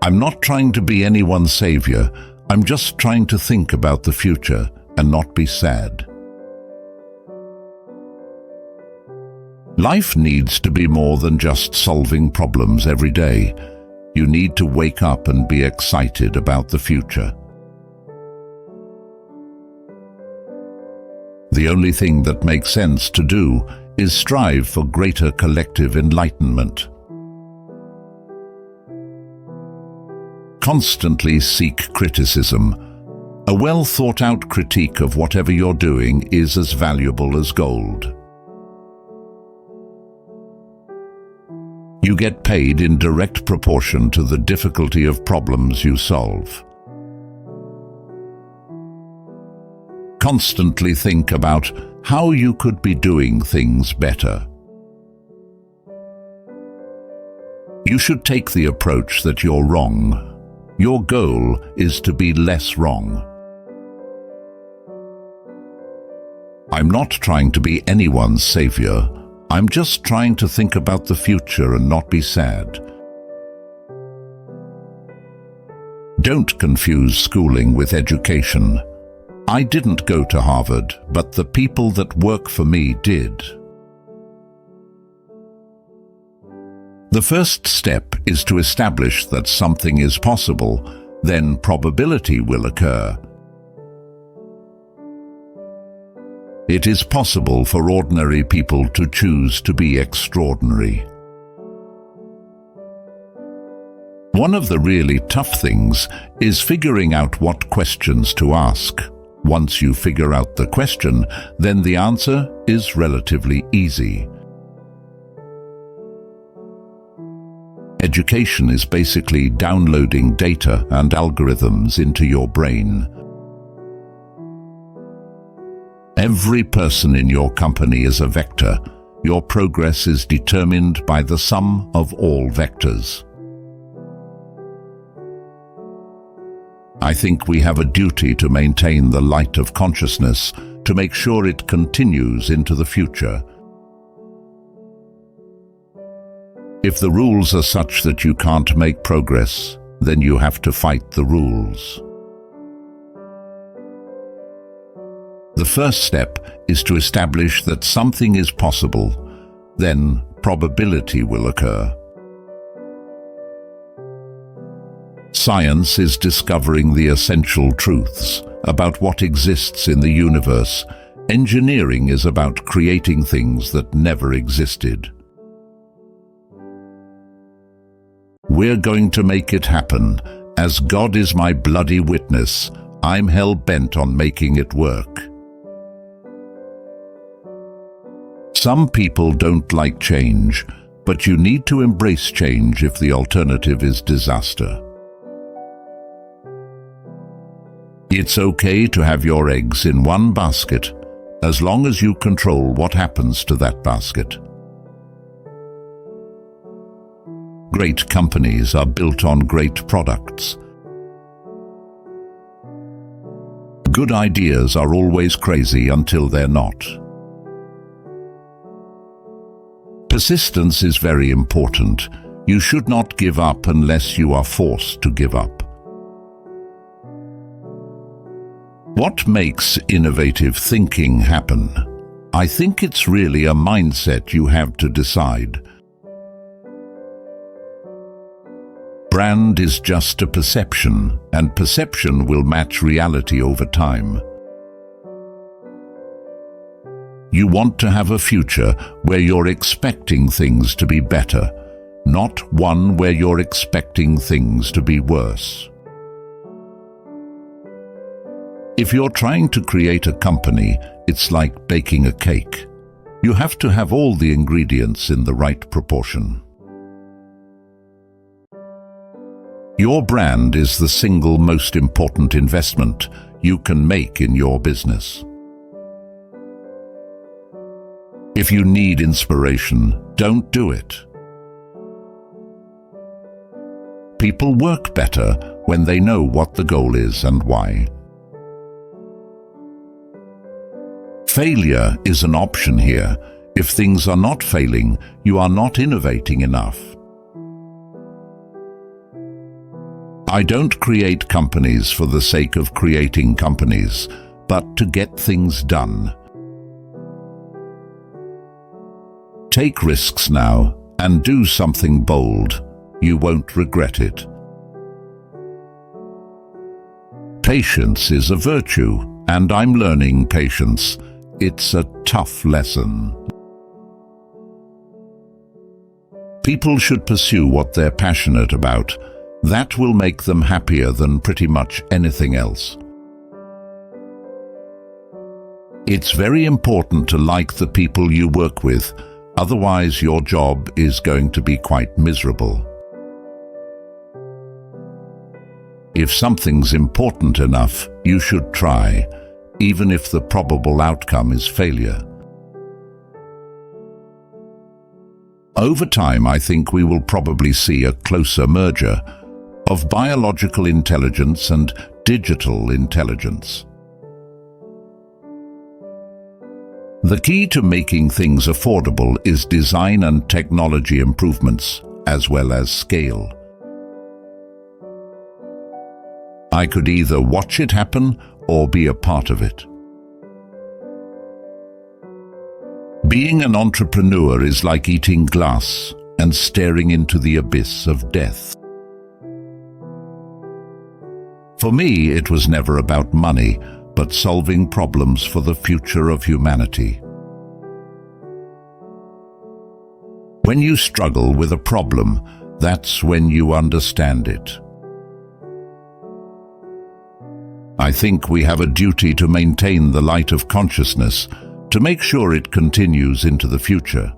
I'm not trying to be anyone's savior. I'm just trying to think about the future and not be sad. Life needs to be more than just solving problems every day. You need to wake up and be excited about the future. The only thing that makes sense to do is strive for greater collective enlightenment. Constantly seek criticism. A well-thought-out critique of whatever you're doing is as valuable as gold. You get paid in direct proportion to the difficulty of problems you solve. Constantly think about how you could be doing things better. You should take the approach that you're wrong. Your goal is to be less wrong. I'm not trying to be anyone's savior. I'm just trying to think about the future and not be sad. Don't confuse schooling with education. I didn't go to Harvard, but the people that work for me did. The first step is to establish that something is possible, then probability will occur. It is possible for ordinary people to choose to be extraordinary. One of the really tough things is figuring out what questions to ask. Once you figure out the question, then the answer is relatively easy. Education is basically downloading data and algorithms into your brain. Every person in your company is a vector. Your progress is determined by the sum of all vectors. I think we have a duty to maintain the light of consciousness, to make sure it continues into the future. If the rules are such that you can't make progress, then you have to fight the rules. The first step is to establish that something is possible, then probability will occur. Science is discovering the essential truths about what exists in the universe. Engineering is about creating things that never existed. We're going to make it happen. As God is my bloody witness, I'm hell-bent on making it work. Some people don't like change, but you need to embrace change if the alternative is disaster. It's okay to have your eggs in one basket, as long as you control what happens to that basket. Great companies are built on great products. Good ideas are always crazy until they're not. Persistence is very important. You should not give up unless you are forced to give up. What makes innovative thinking happen? I think it's really a mindset you have to decide. Brand is just a perception, and perception will match reality over time. You want to have a future where you're expecting things to be better, not one where you're expecting things to be worse. If you're trying to create a company, it's like baking a cake. You have to have all the ingredients in the right proportion. Your brand is the single most important investment you can make in your business. If you need inspiration, don't do it. People work better when they know what the goal is and why. Failure is an option here. If things are not failing, you are not innovating enough. I don't create companies for the sake of creating companies, but to get things done. Take risks now and do something bold. You won't regret it. Patience is a virtue, and I'm learning patience. It's a tough lesson. People should pursue what they're passionate about. That will make them happier than pretty much anything else. It's very important to like the people you work with, otherwise your job is going to be quite miserable. If something's important enough, you should try, even if the probable outcome is failure. Over time, I think we will probably see a closer merger of biological intelligence and digital intelligence. The key to making things affordable is design and technology improvements, as well as scale. I could either watch it happen or be a part of it. Being an entrepreneur is like eating glass and staring into the abyss of death. For me, it was never about money, but solving problems for the future of humanity. When you struggle with a problem, that's when you understand it. I think we have a duty to maintain the light of consciousness, to make sure it continues into the future.